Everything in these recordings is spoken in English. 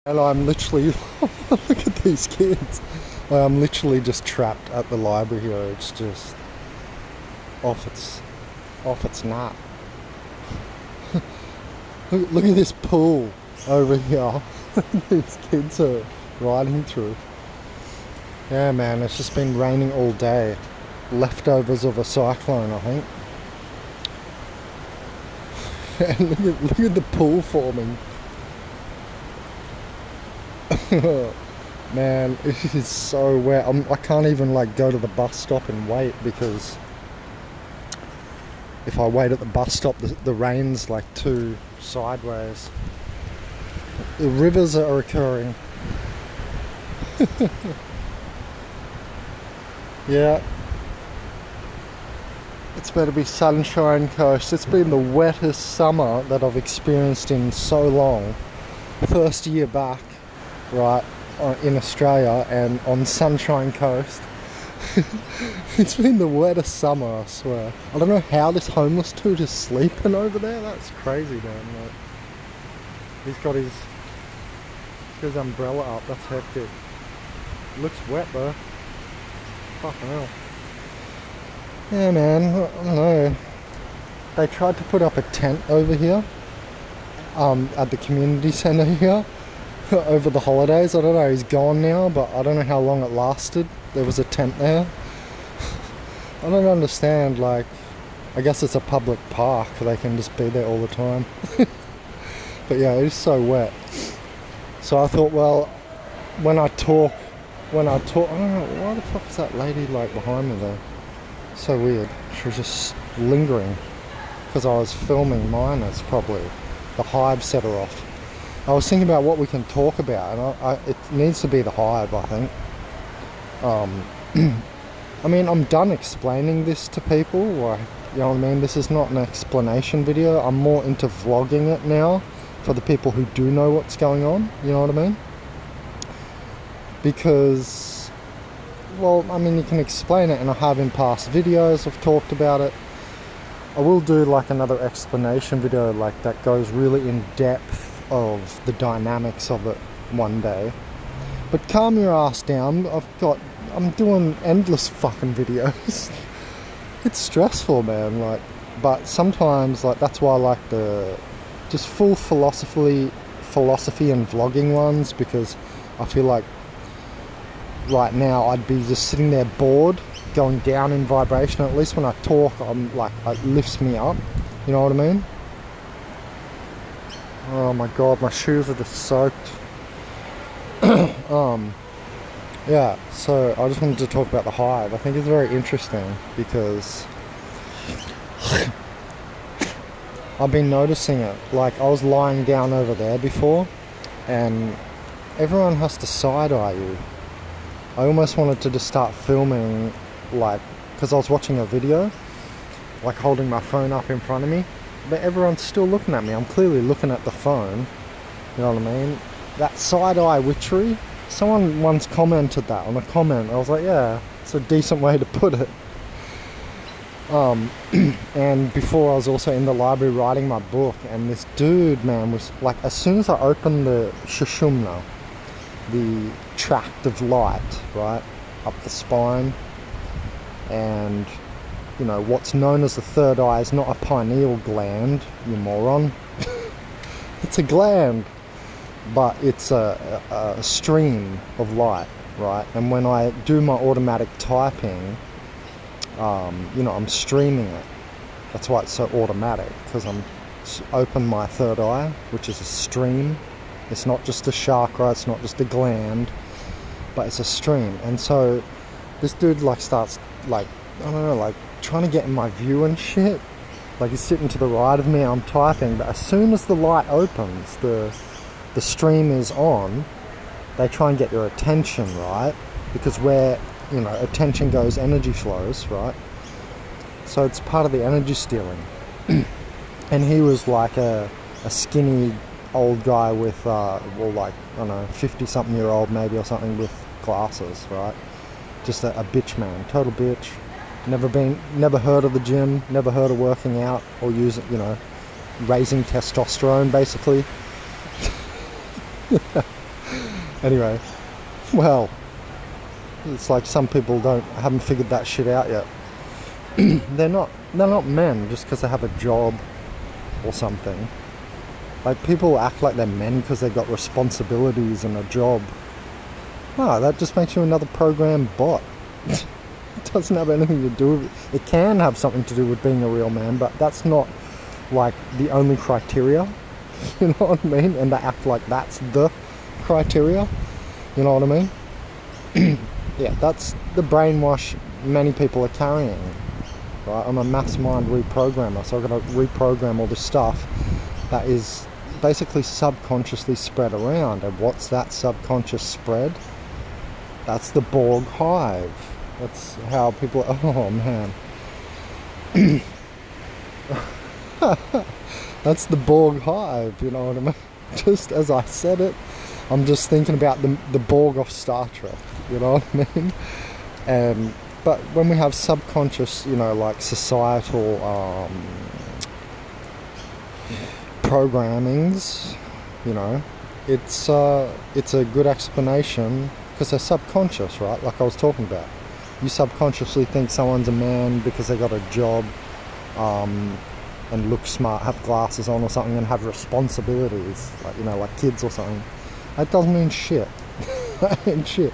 And I'm literally, look at these kids. I'm literally just trapped at the library here. It's just off its nut. Look at this pool over here. These kids are riding through. Yeah, man, it's just been raining all day. Leftovers of a cyclone, I think. And look at the pool forming. Man, it is so wet. I can't even like go to the bus stop and wait, because if I wait at the bus stop, the rain's like too sideways. The rivers are occurring. Yeah, it's better be Sunshine Coast. It's been the wettest summer that I've experienced in so long. First year back, right, in Australia and on Sunshine Coast. It's been the wettest summer, I swear. I don't know how this homeless dude is sleeping over there. That's crazy, man. Like, he's got his umbrella up. That's hectic. Looks wet though. Fucking hell. Yeah, man, I don't know. They tried to put up a tent over here at the community centre here over the holidays. I don't know, he's gone now, but I don't know how long it lasted. There was a tent there. I don't understand, like, I guess it's a public park, they can just be there all the time. But yeah, it's so wet. So I thought, well, when I talk, I don't know, why the fuck is that lady like behind me there? So weird. She was just lingering because I was filming miners, probably. The Hive set her off. I was thinking about what we can talk about, and it needs to be the Hive, I think. I mean, I'm done explaining this to people, like, you know what I mean? This is not an explanation video. I'm more into vlogging it now for the people who do know what's going on, you know what I mean? Because, well, I mean, you can explain it, and I have in past videos, I've talked about it. I will do like another explanation video like that goes really in depth of the dynamics of it one day. But calm your ass down. I'm doing endless fucking videos. It's stressful, man, like, but sometimes, like, that's why I like the just full philosophy and vlogging ones, because I feel like right now I'd be just sitting there bored, going down in vibration. At least when I talk, I'm like, it lifts me up, you know what I mean? Oh my god, my shoes are just soaked. Yeah, so I just wanted to talk about the Hive. I think it's very interesting because I've been noticing it. Like, I was lying down over there before, and everyone has to side-eye you. I almost wanted to just start filming, like, because I was watching a video, like holding my phone up in front of me, but everyone's still looking at me. I'm clearly looking at the phone, you know what I mean? That side-eye witchery, someone once commented that on a comment. I was like, yeah, it's a decent way to put it. And before, I was also in the library writing my book, and this dude, man, was like, as soon as I opened the Shushumna, the tract of light, right, up the spine, and, you know, what's known as the third eye is not a pineal gland, you moron. It's a gland, but it's a stream of light, right? And when I do my automatic typing, you know, I'm streaming it. That's why it's so automatic, because I'm open my third eye, which is a stream. It's not just a chakra, it's not just a gland, but it's a stream. And so this dude like starts, like, I don't know, like trying to get in my view and shit. Like, he's sitting to the right of me, I'm typing, but as soon as the light opens, the stream is on, they try and get your attention, right? Because where, you know, attention goes, energy flows, right? So it's part of the energy stealing. And he was like a skinny old guy with, well, like, I don't know, 50-something-year-old maybe or something, with glasses, right? Just a bitch, man, total bitch. Never heard of the gym, never heard of working out or using, you know, raising testosterone, basically. Anyway, well, it's like some people haven't figured that shit out yet. They're not men just because they have a job or something. Like, people act like they're men because they've got responsibilities and a job. No, that just makes you another program bot. It doesn't have anything to do with it. It can have something to do with being a real man, but that's not like the only criteria. You know what I mean? And they act like that's the criteria. You know what I mean? Yeah, that's the brainwash many people are carrying. Right? I'm a mass mind reprogrammer, so I've got to reprogram all this stuff that is basically subconsciously spread around. And what's that subconscious spread? That's the Borg hive. That's how people... Oh, man. That's the Borg hive, you know what I mean? Just as I said it, I'm just thinking about the Borg of Star Trek, you know what I mean? But when we have subconscious, you know, like societal programmings, you know, it's a good explanation because they're subconscious, right? Like I was talking about. You subconsciously think someone's a man because they got a job and look smart, have glasses on or something, and have responsibilities, like, you know, like kids or something. That doesn't mean shit. That means shit.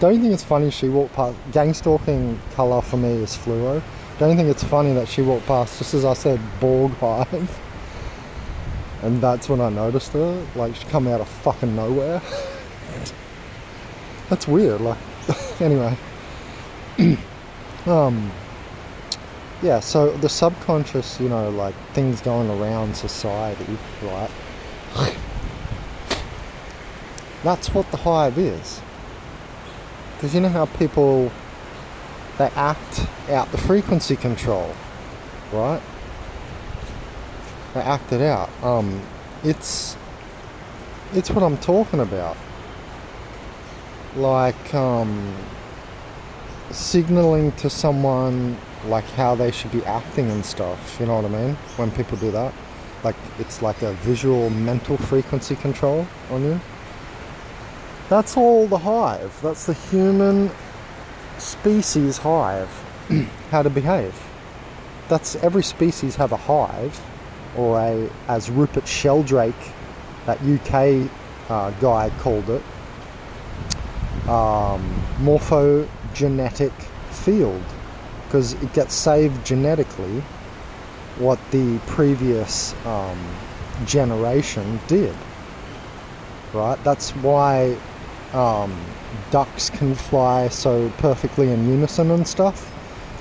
Don't you think it's funny she walked past? Gang stalking colour for me is fluoro. Don't you think it's funny that she walked past just as I said Borg hive? And that's when I noticed her. Like, she come out of fucking nowhere. That's weird. Like, anyway. Yeah, so the subconscious, you know, like things going around society, right? That's what the hive is. Because you know how people, they act out the frequency control, right? They act it out. It's what I'm talking about. Like, signaling to someone like how they should be acting and stuff, you know what I mean? When people do that, like, it's like a visual mental frequency control on you. That's all the hive. That's the human species hive. How to behave. That's every species have a hive, or a, as Rupert Sheldrake, that UK guy called it, morphogenetic field, because it gets saved genetically what the previous generation did, right? That's why ducks can fly so perfectly in unison and stuff,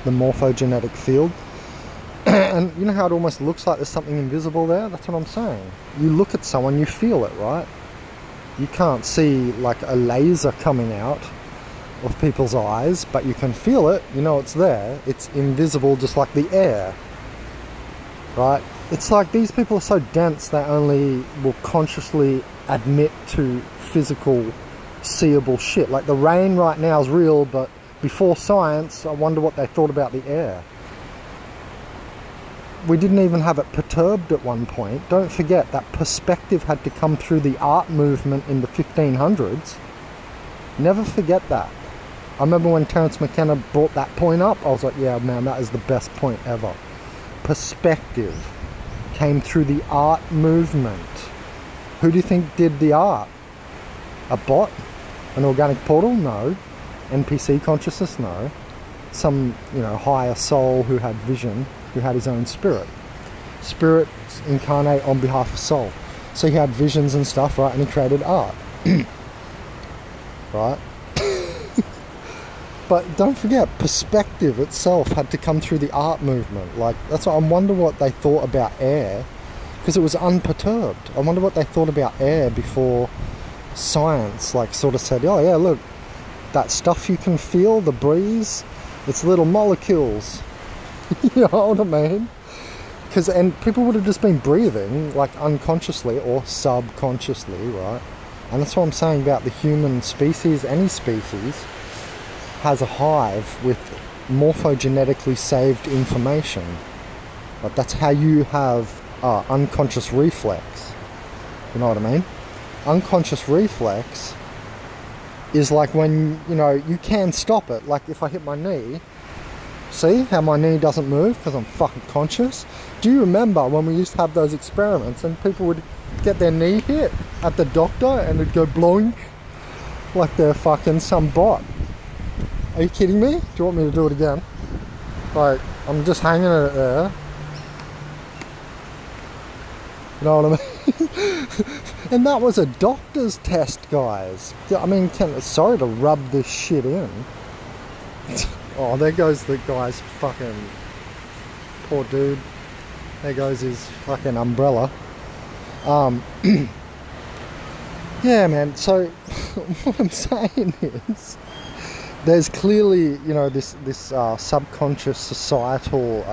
the morphogenetic field. And you know how it almost looks like there's something invisible there? That's what I'm saying. You look at someone, you feel it, right? You can't see like a laser coming out of people's eyes, but you can feel it, you know it's there. It's invisible, just like the air, right? It's like these people are so dense they only will consciously admit to physical, seeable shit. Like the rain right now is real, but before science, I wonder what they thought about the air. We didn't even have it perturbed at one point. Don't forget that perspective had to come through the art movement in the 1500s. Never forget that. I remember when Terence McKenna brought that point up, I was like, yeah, man, that is the best point ever. Perspective came through the art movement. Who do you think did the art? A bot? An organic portal? No. NPC consciousness? No. Some, you know, higher soul who had vision, who had his own spirit. Spirits incarnate on behalf of soul. So he had visions and stuff, right? And he created art. Right? But don't forget, perspective itself had to come through the art movement. Like, that's what I wonder what they thought about air, because it was unperturbed. I wonder what they thought about air before science, like, sort of said, oh yeah, look, that stuff you can feel, the breeze, it's little molecules. You know what I mean? And people would have just been breathing, like, unconsciously or subconsciously, right? And that's what I'm saying about the human species. Any species has a hive with morphogenetically saved information. Like, that's how you have unconscious reflex. You know what I mean? Unconscious reflex is like when, you know, you can stop it. Like if I hit my knee, see how my knee doesn't move because I'm fucking conscious? Do you remember when we used to have those experiments and people would get their knee hit at the doctor and it'd go bloink like they're fucking some bot? Are you kidding me? Do you want me to do it again? Like, I'm just hanging it there. You know what I mean? And that was a doctor's test, guys. I mean, sorry to rub this shit in. Oh, there goes the guy's fucking... Poor dude. There goes his fucking umbrella. Yeah, man, so what I'm saying is there's clearly, you know, this subconscious societal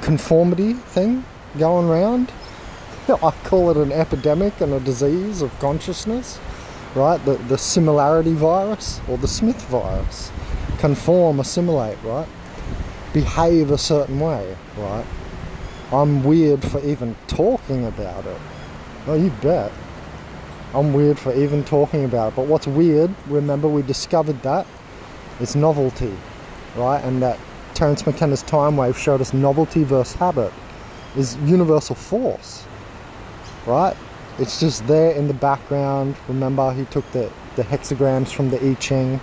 conformity thing going around. I call it an epidemic and a disease of consciousness, right? The similarity virus, or the Smith virus. Conform, assimilate, right? Behave a certain way, right? I'm weird for even talking about it. Oh, you bet. I'm weird for even talking about it. But what's weird, remember we discovered that, it's novelty, right? And that Terence McKenna's time wave showed us novelty versus habit is universal force, right? It's just there in the background. Remember, he took the hexagrams from the I Ching,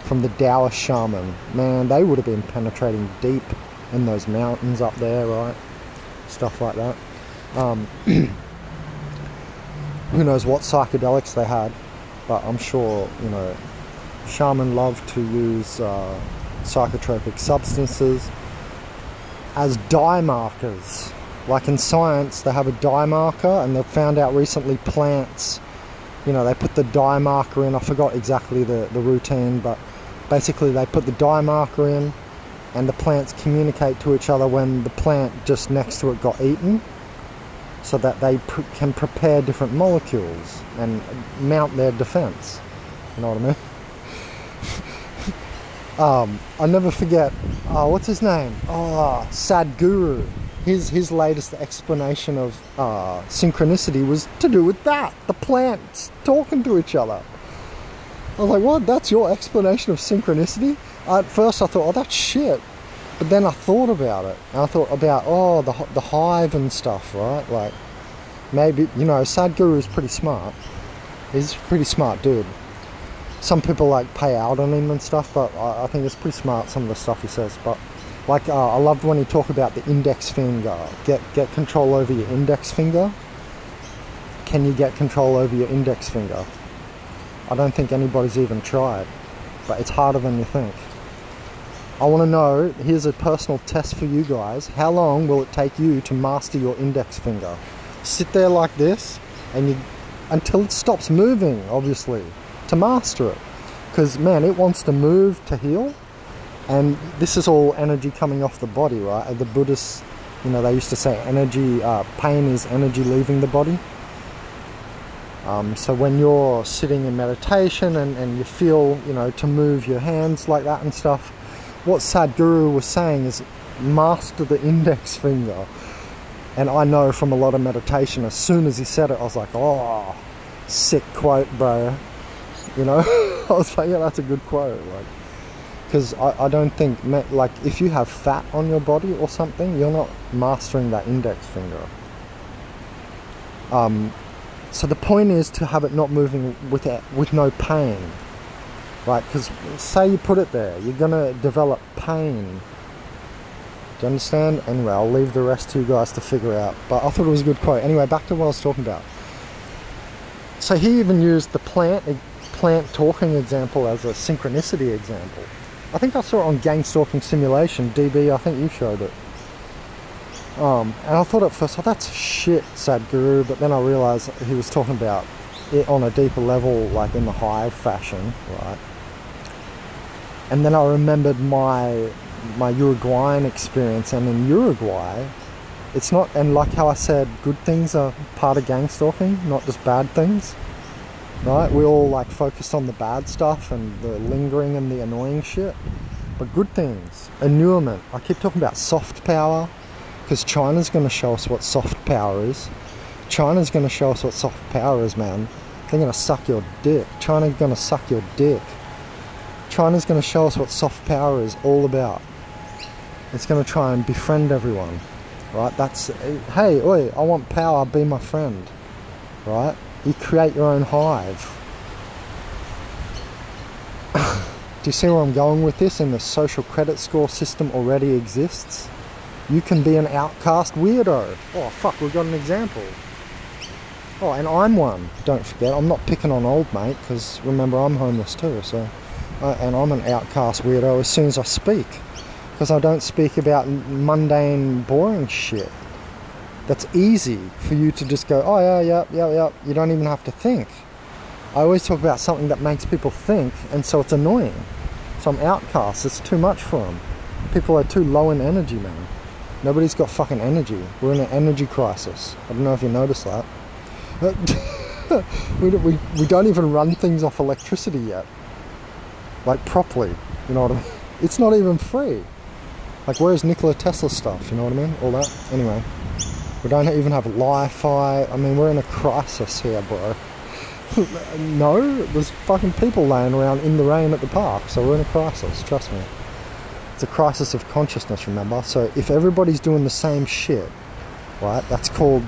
from the Taoist shaman. Man, they would have been penetrating deep in those mountains up there, right? Stuff like that. Who knows what psychedelics they had, but I'm sure, you know, shaman love to use psychotropic substances as dye markers. Like in science, they have a dye marker, and they've found out recently plants, you know, they put the dye marker in. I forgot exactly the routine, but basically they put the dye marker in, and the plants communicate to each other when the plant just next to it got eaten, so that they can prepare different molecules and mount their defense. You know what I mean? I never forget, what's his name? Sadhguru. His latest explanation of synchronicity was to do with that. The plants talking to each other. I was like, what? That's your explanation of synchronicity? At first I thought, oh, that's shit. But then I thought about it. And I thought about, oh, the hive and stuff, right? Like, maybe, you know, Sadhguru is pretty smart. He's a pretty smart dude. Some people, like, pay out on him and stuff, but I think it's pretty smart, some of the stuff he says. But, like, I loved when he talked about the index finger. Get control over your index finger. Can you get control over your index finger? I don't think anybody's even tried, but it's harder than you think. I want to know, here's a personal test for you guys. How long will it take you to master your index finger? Sit there like this, and until it stops moving, obviously, to master it. Because, man, it wants to move to heal. And this is all energy coming off the body, right? The Buddhists, you know, they used to say energy, pain is energy leaving the body. So when you're sitting in meditation and you feel, you know, to move your hands like that and stuff, what Sadhguru was saying is master the index finger. And I know from a lot of meditation, as soon as he said it, I was like, oh, sick quote, bro. You know, I was like, yeah, that's a good quote. Like, because I don't think, like, if you have fat on your body or something, you're not mastering that index finger. So the point is to have it not moving with no pain, right? Because say you put it there, you're gonna develop pain. Do you understand? Anyway, I'll leave the rest to you guys to figure out. But I thought it was a good quote. Anyway, back to what I was talking about. So he even used the plant talking example as a synchronicity example. I think I saw it on Gang Stalking Simulation. DB, I think you showed it. And I thought at first, oh, that's shit, Sadhguru, but then I realised he was talking about it on a deeper level, like in the Hive fashion, right? And then I remembered my Uruguayan experience, and in Uruguay, it's not, and like how I said, good things are part of gang stalking, not just bad things, right? We all like focused on the bad stuff and the lingering and the annoying shit, but good things, annulment. I keep talking about soft power, because China's going to show us what soft power is. China's going to show us what soft power is, man. They're gonna suck your dick. China's gonna suck your dick. China's gonna show us what soft power is all about. It's gonna try and befriend everyone, right? That's, hey, oi, I want power, be my friend, right? You create your own hive. Do you see where I'm going with this? And the social credit score system already exists. You can be an outcast weirdo. Oh fuck, we've got an example. Oh, and I'm one, don't forget. I'm not picking on old mate, because remember, I'm homeless too, so... and I'm an outcast weirdo as soon as I speak. Because I don't speak about mundane, boring shit. That's easy for you to just go, oh yeah. You don't even have to think. I always talk about something that makes people think, and so it's annoying. So I'm outcast, it's too much for them. People are too low in energy, man. Nobody's got fucking energy. We're in an energy crisis. I don't know if you noticed that. we don't even run things off electricity yet. Like properly, you know what I mean? It's not even free. Like, where's Nikola Tesla stuff, you know what I mean? All that. Anyway, we don't even have Wi-Fi. I mean, we're in a crisis here, bro. No, there's fucking people laying around in the rain at the park, so we're in a crisis, trust me. It's a crisis of consciousness, remember? So if everybody's doing the same shit, right, that's called,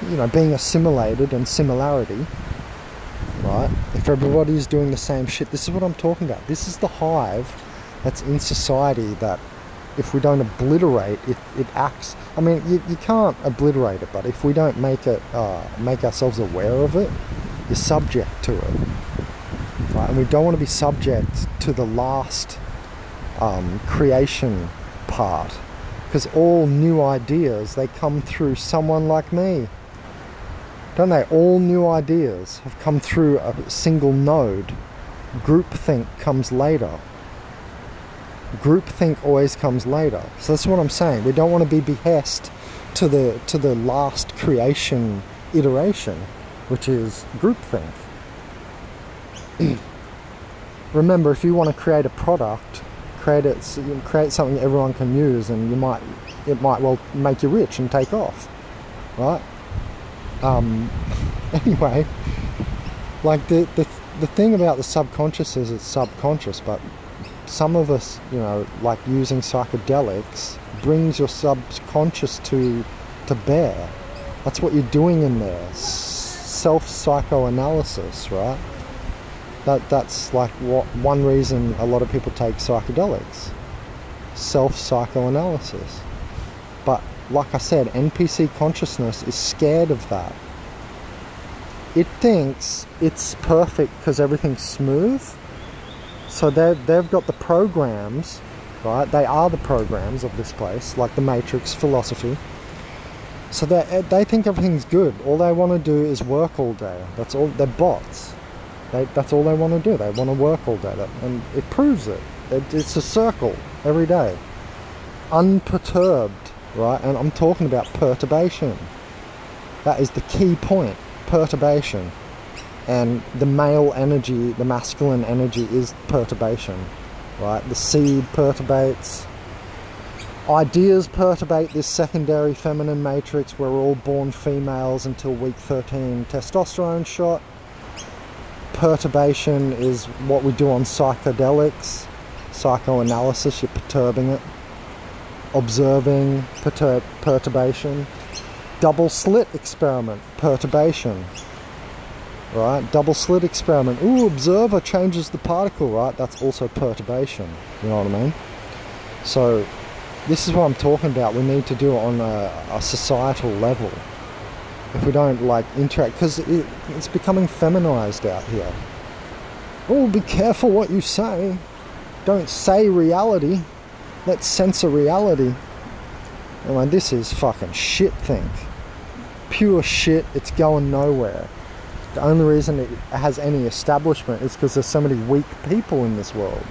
you know, being assimilated and similarity, right? If everybody's doing the same shit, this is what I'm talking about. This is the hive that's in society that if we don't obliterate, it acts. I mean, you can't obliterate it, but if we don't make it, make ourselves aware of it, you're subject to it, right? And we don't want to be subject to the last creation part, because all new ideas, they come through someone like me, don't they? All new ideas have come through a single node. Groupthink comes later. Groupthink always comes later. So that's what I'm saying. We don't want to be behest to the last creation iteration, which is groupthink. Remember, if you want to create a product, create something everyone can use, and it might well make you rich and take off, right? Anyway, like the thing about the subconscious is it's subconscious, but some of us, you know, like using psychedelics brings your subconscious to bear. That's what you're doing in there. Self-psychoanalysis, right? That's like one reason a lot of people take psychedelics. Self-psychoanalysis. But like I said, NPC consciousness is scared of that. It thinks it's perfect because everything's smooth. So they've got the programs, right? They are the programs of this place, like the Matrix philosophy. So they think everything's good. All they want to do is work all day. That's all. They're bots. That's all they want to do. They want to work all day. And it proves it. It's a circle every day. Unperturbed, right? And I'm talking about perturbation. That is the key point. Perturbation. And the male energy, the masculine energy is perturbation, right? The seed perturbates. Ideas perturbate this secondary feminine matrix. We're all born females until week 13 testosterone shot. Perturbation is what we do on psychedelics. Psychoanalysis, you're perturbing it. Observing, perturbation. Double slit experiment, perturbation. Right, double slit experiment. Ooh, observer changes the particle, right? That's also perturbation. You know what I mean? So, this is what I'm talking about. We need to do it on a societal level. If we don't, like, interact, because it's becoming feminized out here. Oh, be careful what you say. Don't say reality. Let's censor reality. I mean, this is fucking shit think. Pure shit. It's going nowhere. The only reason it has any establishment is because there's so many weak people in this world.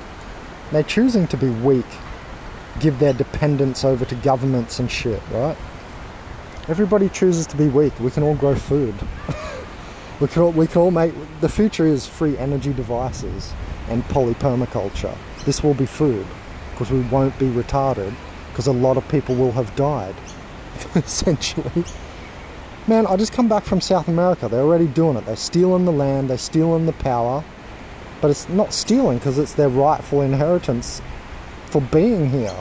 They're choosing to be weak, give their dependence over to governments and shit, right? Everybody chooses to be weak. We can all grow food. we can all make... The future is free energy devices and polypermaculture. This will be food, because we won't be retarded, because a lot of people will have died, essentially. Man, I just come back from South America. They're already doing it. They're stealing the land, they're stealing the power. But it's not stealing because it's their rightful inheritance for being here.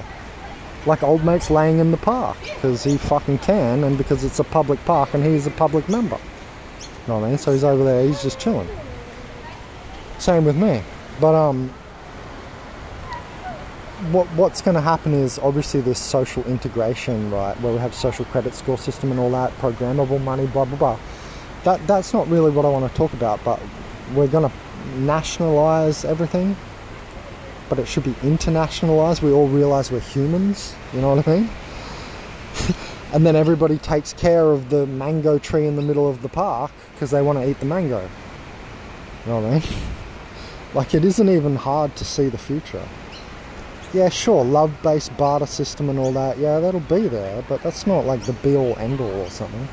Like old mate's laying in the park because he fucking can, and because it's a public park and he's a public member. You know what I mean? So he's over there, he's just chilling. Same with me. But what's going to happen is obviously this social integration, right, where we have social credit score system and all that, programmable money, blah blah blah. That's not really what I want to talk about, but we're going to nationalize everything, but it should be internationalized. We all realize we're humans, you know what I mean? And then everybody takes care of the mango tree in the middle of the park because they want to eat the mango. You know what I mean? Like, it isn't even hard to see the future. Yeah, sure, love-based barter system and all that, yeah, that'll be there, but that's not like the be-all end-all or something.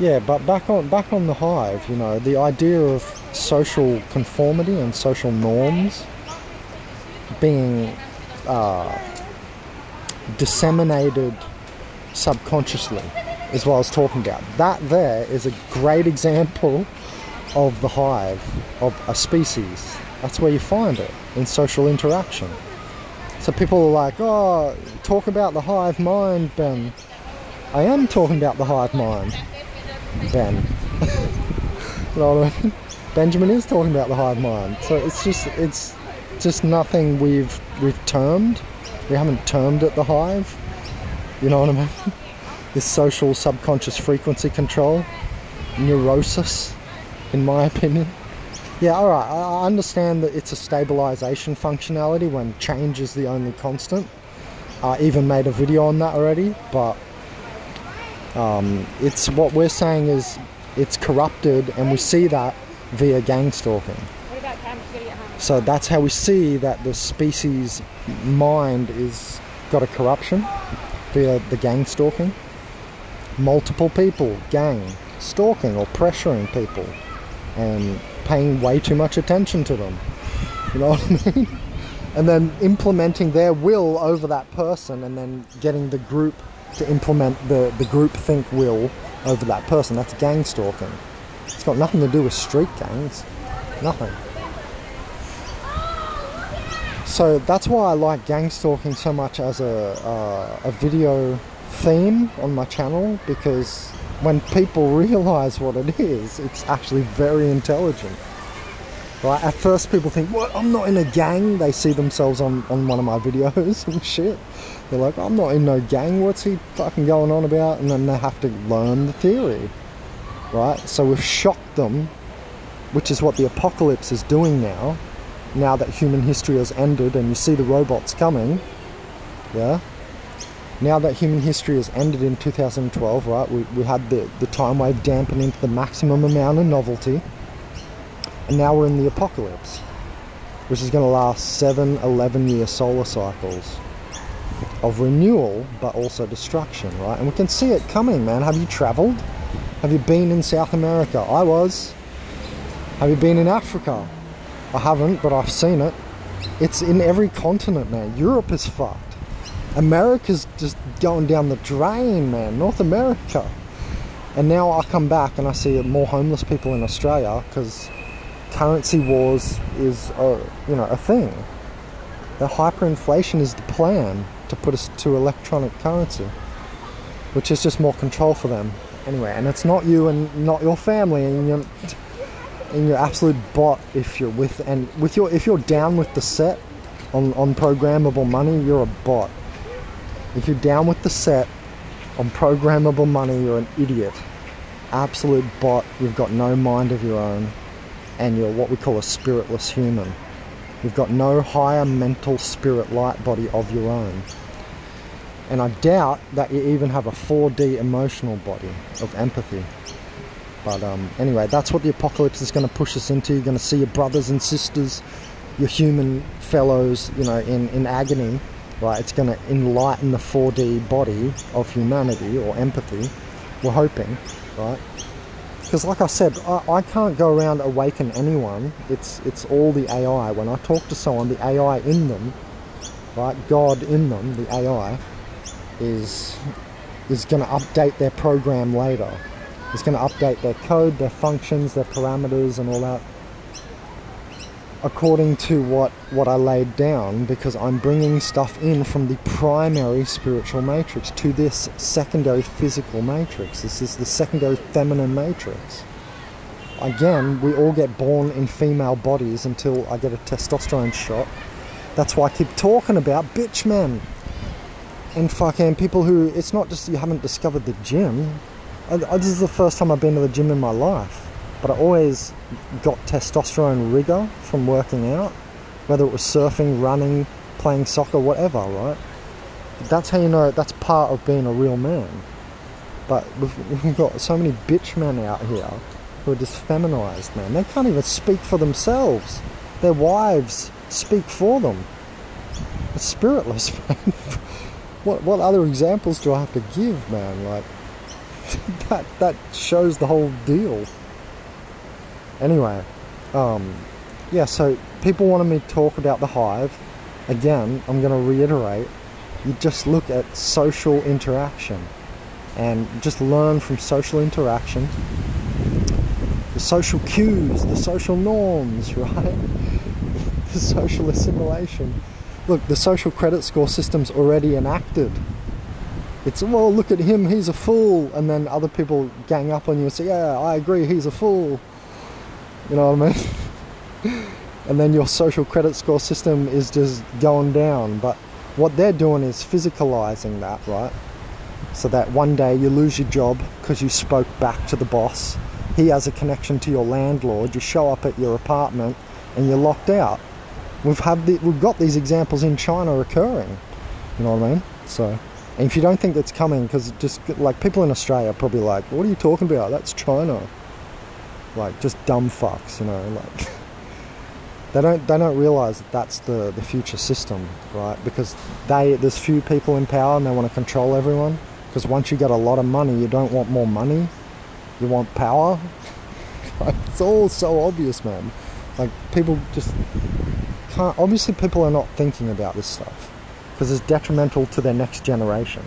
Yeah, but back on the Hive, you know, the idea of social conformity and social norms being disseminated subconsciously is what I was talking about. That there is a great example of the Hive, of a species. That's where you find it, in social interaction. So people are like, oh, talk about the Hive mind, Ben. I am talking about the Hive mind, Ben. You know what I mean? Benjamin is talking about the Hive mind. So it's just nothing we've termed. We haven't termed it the Hive. You know what I mean? This social subconscious frequency control, neurosis, in my opinion. Yeah, alright, I understand that it's a stabilization functionality when change is the only constant. I even made a video on that already, but it's what we're saying is it's corrupted, and we see that via gang stalking. So that's how we see that the species mind is got a corruption via the gang stalking. Multiple people, gang, stalking or pressuring people and paying way too much attention to them. You know what I mean? And then implementing their will over that person, and then getting the group to implement the group think will over that person. That's gang stalking. It's got nothing to do with street gangs. Nothing. So that's why I like gang stalking so much as a video theme on my channel, because when people realize what it is, it's actually very intelligent. Right? At first people think, what, I'm not in a gang? They see themselves on one of my videos and shit. They're like, I'm not in no gang, what's he fucking going on about? And then they have to learn the theory. Right? So we've shocked them, which is what the apocalypse is doing now. Now that human history has ended and you see the robots coming, yeah? Now that human history has ended in 2012, right, we had the time wave dampening to the maximum amount of novelty, and now we're in the apocalypse, which is going to last 7-11-year solar cycles of renewal, but also destruction, right? And we can see it coming, man. Have you traveled? Have you been in South America? I was. Have you been in Africa? I haven't, but I've seen it. It's in every continent, man. Europe is fucked. America's just going down the drain, man. North America. And now I come back and I see more homeless people in Australia because currency wars is a thing. The hyperinflation is the plan to put us to electronic currency, which is just more control for them. Anyway, and it's not you and not your family, and you're absolute bot if you're if you're down with the set on programmable money, you're a bot. If you're down with the set on programmable money, you're an idiot. Absolute bot. You've got no mind of your own, and you're what we call a spiritless human. You've got no higher mental spirit light body of your own. And I doubt that you even have a 4D emotional body of empathy. But anyway, that's what the apocalypse is going to push us into. You're going to see your brothers and sisters, your human fellows, in agony. Right, it's going to enlighten the 4D body of humanity, or empathy. We're hoping, right? Because like I said, I can't go around awaken anyone. It's all the AI. When I talk to someone, the AI in them, right, God in them, the AI, is is going to update their program later. It's going to update their code, their functions, their parameters and all that according to what I laid down, because I'm bringing stuff in from the primary spiritual matrix to this secondary physical matrix. This is the secondary feminine matrix. Again, we all get born in female bodies until I get a testosterone shot. That's why I keep talking about bitch men and fucking people who, it's not just you haven't discovered the gym. This is the first time I've been to the gym in my life, but I always got testosterone rigor from working out, whether it was surfing, running, playing soccer, whatever, right? That's how you know that's part of being a real man. But we've got so many bitch men out here who are just feminized, man. They can't even speak for themselves. Their wives speak for them. It's spiritless, man. What other examples do I have to give, man? Like, that shows the whole deal. Anyway, yeah, so people wanted me to talk about the Hive. Again, I'm going to reiterate, you just look at social interaction and just learn from social interaction, the social cues, the social norms, right? The social assimilation. Look, the social credit score system's already enacted. It's, well, look at him, he's a fool. And then other people gang up on you and say, yeah, I agree, he's a fool. You know what I mean? And then your social credit score system is just going down. But what they're doing is physicalizing that, right? So that one day you lose your job because you spoke back to the boss. He has a connection to your landlord. You show up at your apartment and you're locked out. We've got these examples in China occurring. You know what I mean? So, and if you don't think that's coming, because just like people in Australia are probably like, what are you talking about? That's China. Like, just dumb fucks, you know, like they don't realize that that's the future system, right? Because there's few people in power and they want to control everyone. Because once you get a lot of money, you don't want more money, you want power. It's all so obvious, man. Like, people just can't, obviously people are not thinking about this stuff because it's detrimental to their next generation.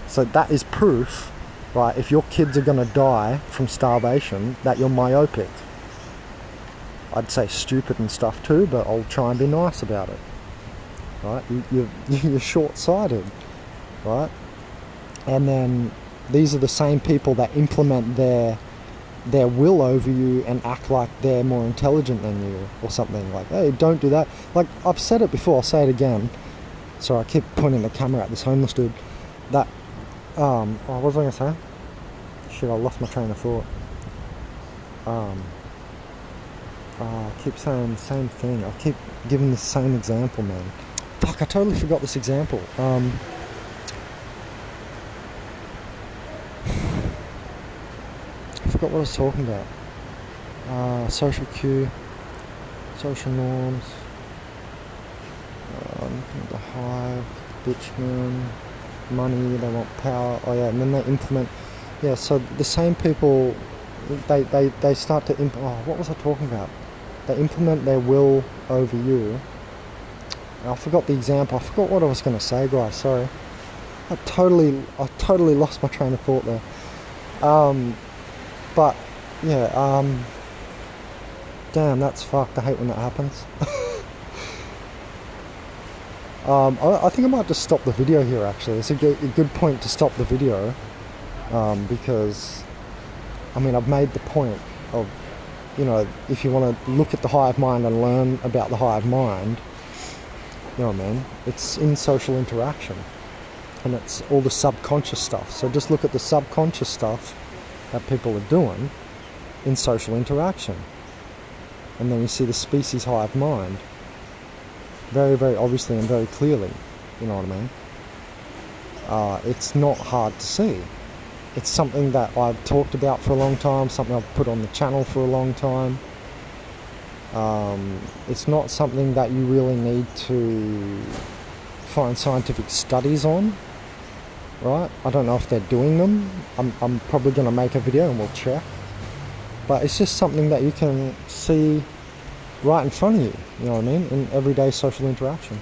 So that is proof, right, if your kids are going to die from starvation, that you're myopic. I'd say stupid and stuff too, but I'll try and be nice about it, right? You're short-sighted, right? And then these are the same people that implement their will over you and act like they're more intelligent than you or something. Like, hey, don't do that. Like, I've said it before, I'll say it again. Sorry, I keep pointing the camera at this homeless dude. That, oh, what was I going to say? Shit, I lost my train of thought. I keep saying the same thing. I keep giving the same example, man. Fuck, I totally forgot this example. I forgot what I was talking about. Social cue, social norms, the Hive, bitchmen, money, they want power. Oh yeah, and then they implement. Yeah, so the same people, they start to what was I talking about? They implement their will over you. I forgot the example. I forgot what I was going to say, guys. Sorry. I totally lost my train of thought there. But yeah, damn, that's fucked. I hate when that happens. I think I might just stop the video here. Actually, it's a good point to stop the video, because I mean, I've made the point of, you know, if you want to look at the hive mind and learn about the hive mind, you know what I mean, it's in social interaction and it's all the subconscious stuff. So just look at the subconscious stuff that people are doing in social interaction, and then you see the species hive mind very, very obviously and very clearly. You know what I mean? It's not hard to see. It's something that I've talked about for a long time, something I've put on the channel for a long time. It's not something that you really need to find scientific studies on, right? I don't know if they're doing them. I'm probably going to make a video and we'll check. But it's just something that you can see right in front of you, you know what I mean, in everyday social interaction.